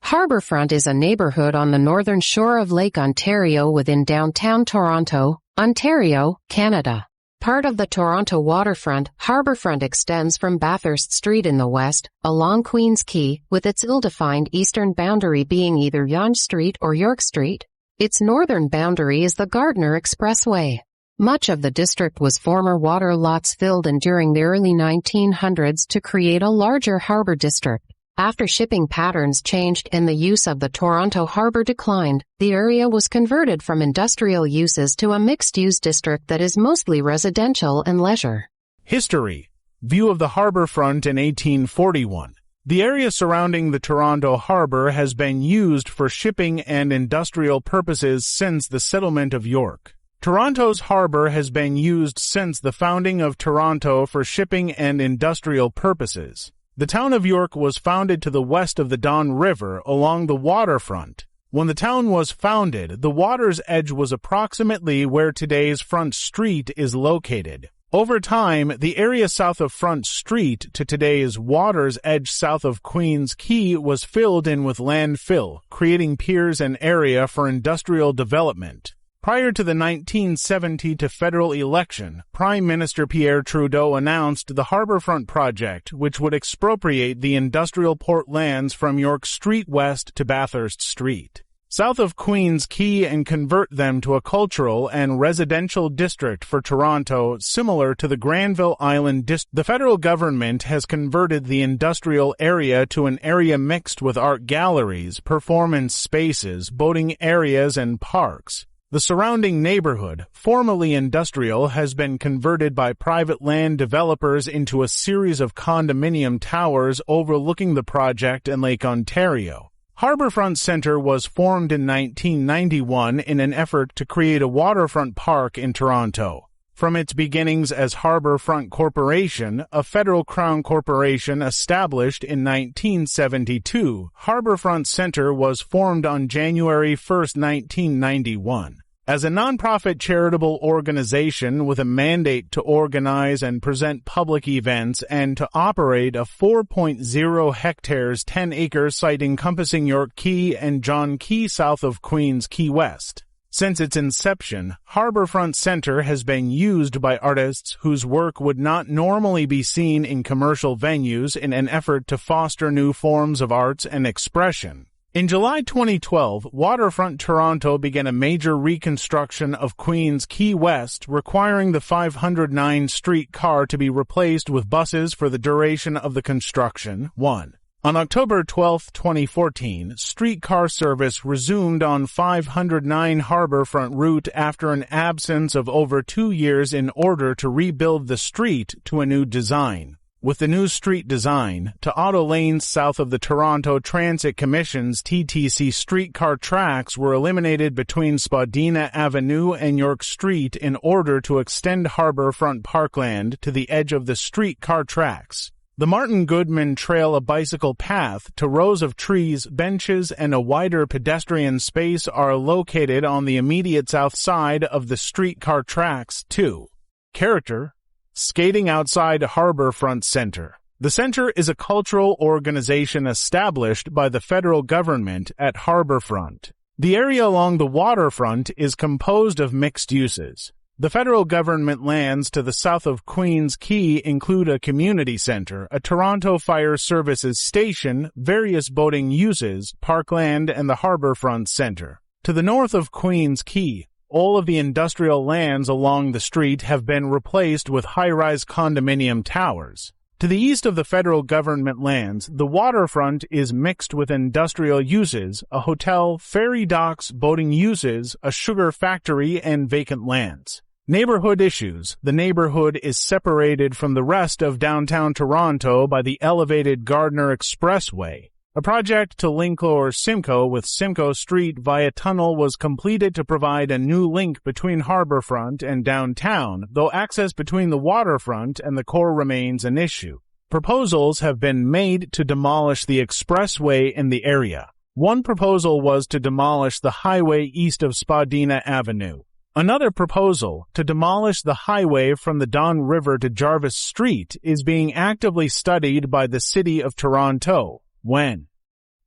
Harbourfront is a neighborhood on the northern shore of Lake Ontario within downtown Toronto, Ontario, Canada. Part of the Toronto waterfront, Harbourfront extends from Bathurst Street in the west, along Queen's Quay, with its ill-defined eastern boundary being either Yonge Street or York Street. Its northern boundary is the Gardiner Expressway. Much of the district was former water lots filled in during the early 1900s to create a larger harbour district. After shipping patterns changed and the use of the Toronto harbour declined, the area was converted from industrial uses to a mixed-use district that is mostly residential and leisure. History. View of the harbourfront in 1841. The area surrounding the Toronto harbour has been used for shipping and industrial purposes since the settlement of York. Toronto's harbour has been used since the founding of Toronto for shipping and industrial purposes. The town of York was founded to the west of the Don River along the waterfront. When the town was founded, the water's edge was approximately where today's Front Street is located. Over time, the area south of Front Street to today's water's edge south of Queen's Quay was filled in with landfill, creating piers and area for industrial development. Prior to the 1970 federal election, Prime Minister Pierre Trudeau announced the Harbourfront project, which would expropriate the industrial port lands from York Street west to Bathurst Street, south of Queen's Quay, and convert them to a cultural and residential district for Toronto, similar to the Granville Island district. The federal government has converted the industrial area to an area mixed with art galleries, performance spaces, boating areas, and parks. The surrounding neighborhood, formerly industrial, has been converted by private land developers into a series of condominium towers overlooking the project and Lake Ontario. Harbourfront Centre was formed in 1991 in an effort to create a waterfront park in Toronto. From its beginnings as Harbourfront Corporation, a federal crown corporation established in 1972, Harbourfront Centre was formed on January 1, 1991. As a nonprofit charitable organization with a mandate to organize and present public events and to operate a 4.0 hectares 10-acre site encompassing York Quay and John Quay south of Queen's Quay West. Since its inception, Harbourfront Centre has been used by artists whose work would not normally be seen in commercial venues in an effort to foster new forms of arts and expression. In July 2012, Waterfront Toronto began a major reconstruction of Queen's Quay West, requiring the 509 streetcar to be replaced with buses for the duration of the construction. 1. On October 12, 2014, streetcar service resumed on 509 Harbourfront route after an absence of over 2 years in order to rebuild the street to a new design. With the new street design, to auto lanes south of the Toronto Transit Commission's TTC streetcar tracks were eliminated between Spadina Avenue and York Street in order to extend Harbourfront Parkland to the edge of the streetcar tracks. The Martin Goodman Trail, a bicycle path, to rows of trees, benches, and a wider pedestrian space are located on the immediate south side of the streetcar tracks. 2. Character. Skating outside Harbourfront Centre. The centre is a cultural organization established by the federal government at Harbourfront. The area along the waterfront is composed of mixed uses. The federal government lands to the south of Queen's Quay include a community centre, a Toronto Fire Services station, various boating uses, parkland, and the Harbourfront Centre. To the north of Queen's Quay, all of the industrial lands along the street have been replaced with high-rise condominium towers. To the east of the federal government lands, the waterfront is mixed with industrial uses, a hotel, ferry docks, boating uses, a sugar factory, and vacant lands. Neighborhood issues. The neighborhood is separated from the rest of downtown Toronto by the elevated Gardiner Expressway. A project to link Lower Simcoe with Simcoe Street via tunnel was completed to provide a new link between Harbourfront and downtown, though access between the waterfront and the core remains an issue. Proposals have been made to demolish the expressway in the area. One proposal was to demolish the highway east of Spadina Avenue. Another proposal, to demolish the highway from the Don River to Jarvis Street, is being actively studied by the City of Toronto. When?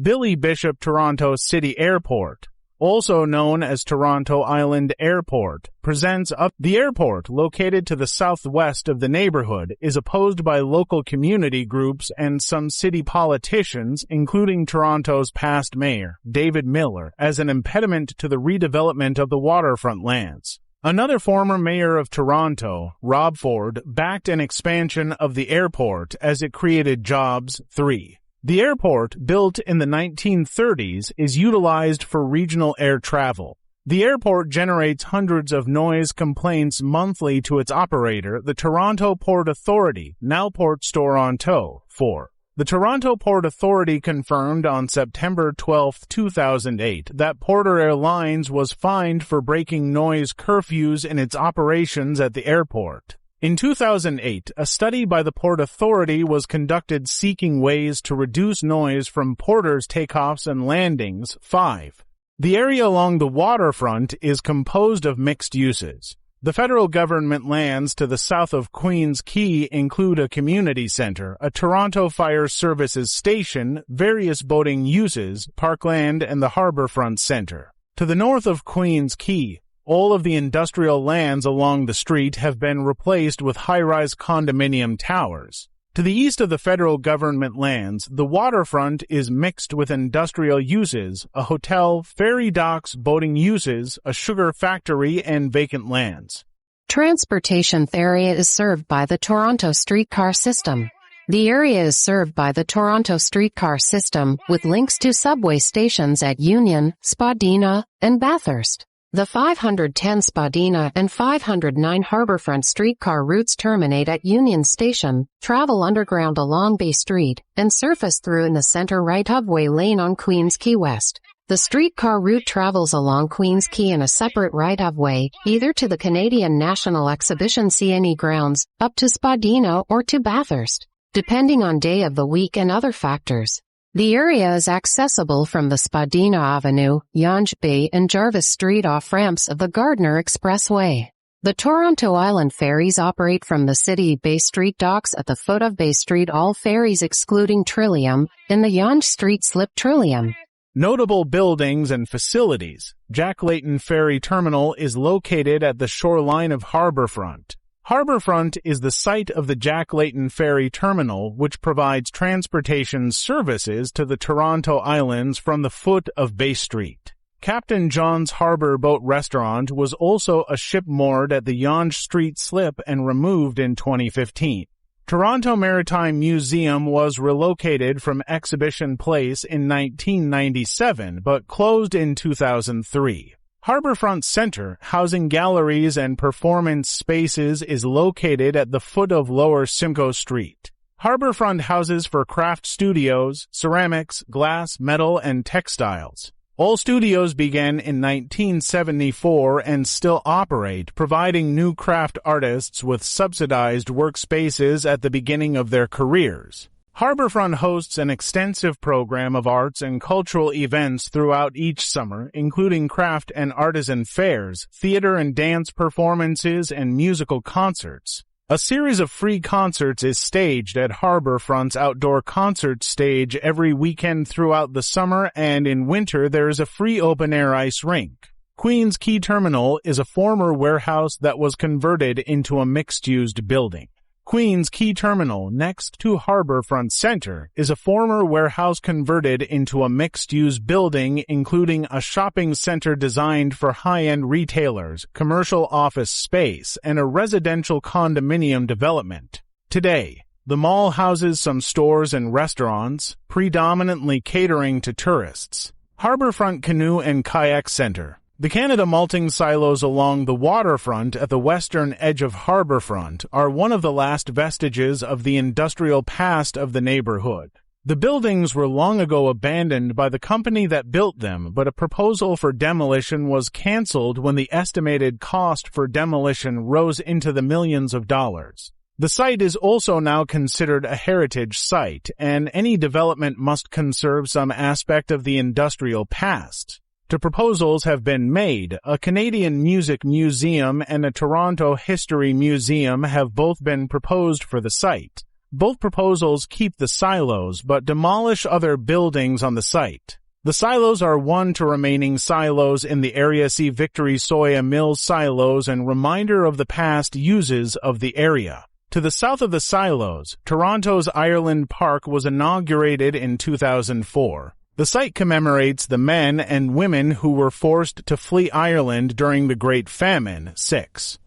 Billy Bishop Toronto City Airport, also known as Toronto Island Airport, presents up. The airport, located to the southwest of the neighborhood, is opposed by local community groups and some city politicians, including Toronto's past mayor, David Miller, as an impediment to the redevelopment of the waterfront lands. Another former mayor of Toronto, Rob Ford, backed an expansion of the airport as it created jobs. 3. The airport, built in the 1930s, is utilized for regional air travel. The airport generates hundreds of noise complaints monthly to its operator, the Toronto Port Authority, now Ports Toronto. 4. The Toronto Port Authority confirmed on September 12, 2008, that Porter Airlines was fined for breaking noise curfews in its operations at the airport. In 2008, a study by the Port Authority was conducted seeking ways to reduce noise from Porter's takeoffs and landings. 5. The area along the waterfront is composed of mixed uses. The federal government lands to the south of Queens Quay include a community center, a Toronto Fire Services station, various boating uses, parkland, and the Harbourfront Centre. To the north of Queens Quay, all of the industrial lands along the street have been replaced with high-rise condominium towers. To the east of the federal government lands, the waterfront is mixed with industrial uses, a hotel, ferry docks, boating uses, a sugar factory, and vacant lands. Transportation area is served by the Toronto streetcar system. The area is served by the Toronto streetcar system, with links to subway stations at Union, Spadina, and Bathurst. The 510 Spadina and 509 Harbourfront streetcar routes terminate at Union Station, travel underground along Bay Street, and surface through in the center right-of-way lane on Queens Quay West. The streetcar route travels along Queens Quay in a separate right-of-way, either to the Canadian National Exhibition CNE grounds, up to Spadina, or to Bathurst, depending on day of the week and other factors. The area is accessible from the Spadina Avenue, Yonge Bay, and Jarvis Street off-ramps of the Gardiner Expressway. The Toronto Island ferries operate from the City Bay Street docks at the foot of Bay Street, all ferries excluding Trillium, in the Yonge Street slip Trillium. Notable buildings and facilities. Jack Layton Ferry Terminal is located at the shoreline of Harbourfront. Harbourfront is the site of the Jack Layton Ferry Terminal, which provides transportation services to the Toronto Islands from the foot of Bay Street. Captain John's Harbour Boat Restaurant was also a ship moored at the Yonge Street slip and removed in 2015. Toronto Maritime Museum was relocated from Exhibition Place in 1997, but closed in 2003. Harbourfront Centre, housing galleries and performance spaces, is located at the foot of Lower Simcoe Street. Harbourfront houses for craft studios, ceramics, glass, metal, and textiles. All studios began in 1974 and still operate, providing new craft artists with subsidized workspaces at the beginning of their careers. Harbourfront hosts an extensive program of arts and cultural events throughout each summer, including craft and artisan fairs, theater and dance performances, and musical concerts. A series of free concerts is staged at Harbourfront's outdoor concert stage every weekend throughout the summer, and in winter there is a free open-air ice rink. Queens Quay Terminal is a former warehouse that was converted into a mixed-use building. Queens Quay Terminal, next to Harbourfront Centre, is a former warehouse converted into a mixed-use building, including a shopping centre designed for high-end retailers, commercial office space, and a residential condominium development. Today, the mall houses some stores and restaurants, predominantly catering to tourists. Harbourfront Canoe and Kayak Centre. The Canada malting silos along the waterfront at the western edge of Harbourfront are one of the last vestiges of the industrial past of the neighborhood. The buildings were long ago abandoned by the company that built them, but a proposal for demolition was cancelled when the estimated cost for demolition rose into the millions of dollars. The site is also now considered a heritage site, and any development must conserve some aspect of the industrial past. Two proposals have been made. A Canadian Music Museum and a Toronto History Museum have both been proposed for the site. Both proposals keep the silos but demolish other buildings on the site. The silos are one to remaining silos in the area. See Victory Soya Mills silos and reminder of the past uses of the area. To the south of the silos, Toronto's Ireland Park was inaugurated in 2004. The site commemorates the men and women who were forced to flee Ireland during the Great Famine. 6.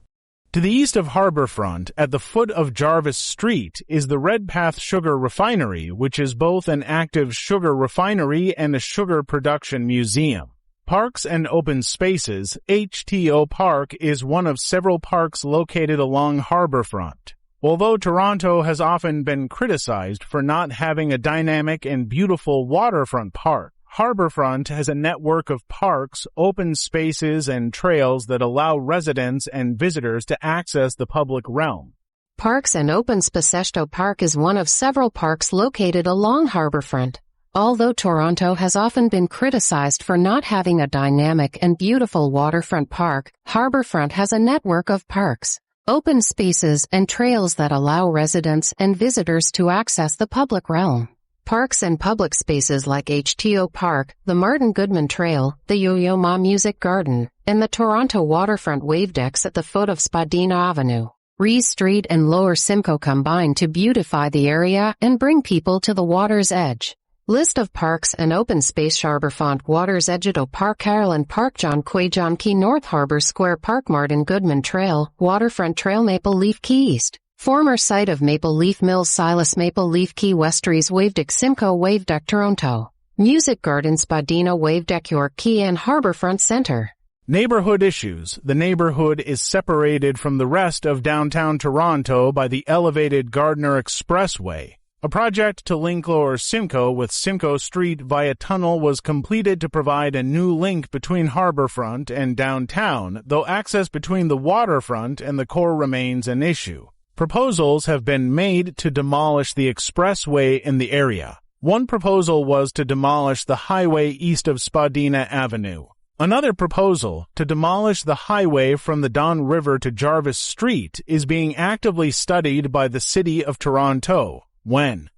To the east of Harbourfront, at the foot of Jarvis Street, is the Redpath Sugar Refinery, which is both an active sugar refinery and a sugar production museum. Parks and Open Spaces, HTO Park, is one of several parks located along Harbourfront. Although Toronto has often been criticized for not having a dynamic and beautiful waterfront park, Harbourfront has a network of parks, open spaces, and trails that allow residents and visitors to access the public realm. Parks and Open Spaces Park is one of several parks located along Harbourfront. Although Toronto has often been criticized for not having a dynamic and beautiful waterfront park, Harbourfront has a network of parks, open spaces, and trails that allow residents and visitors to access the public realm. Parks and public spaces like HTO Park, the Martin Goodman Trail, the Yo-Yo Ma Music Garden, and the Toronto Waterfront Wave Decks at the foot of Spadina Avenue, Rees Street and Lower Simcoe combine to beautify the area and bring people to the water's edge. List of parks and open space: Harbourfront Water's Edge, Park, Ireland Park, John Quay, John Key North, Harbour Square Park, Martin Goodman Trail, Waterfront Trail, Maple Leaf Key East. Former site of Maple Leaf Mills, Silas Maple Leaf Key West, Rees Wave Deck, Simcoe Wave Deck, Toronto Music Garden, Spadina Wave Deck, York Key, and Harbourfront Centre. Neighborhood issues. The neighborhood is separated from the rest of downtown Toronto by the elevated Gardner Expressway. A project to link Lower Simcoe with Simcoe Street via tunnel was completed to provide a new link between Harbourfront and downtown, though access between the waterfront and the core remains an issue. Proposals have been made to demolish the expressway in the area. One proposal was to demolish the highway east of Spadina Avenue. Another proposal, to demolish the highway from the Don River to Jarvis Street, is being actively studied by the City of Toronto. When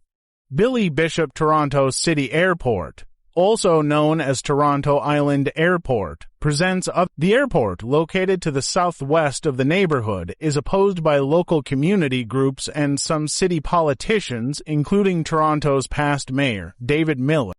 Billy Bishop Toronto City Airport, also known as Toronto Island Airport, presents the airport, located to the southwest of the neighborhood, is opposed by local community groups and some city politicians, including Toronto's past mayor, David Miller.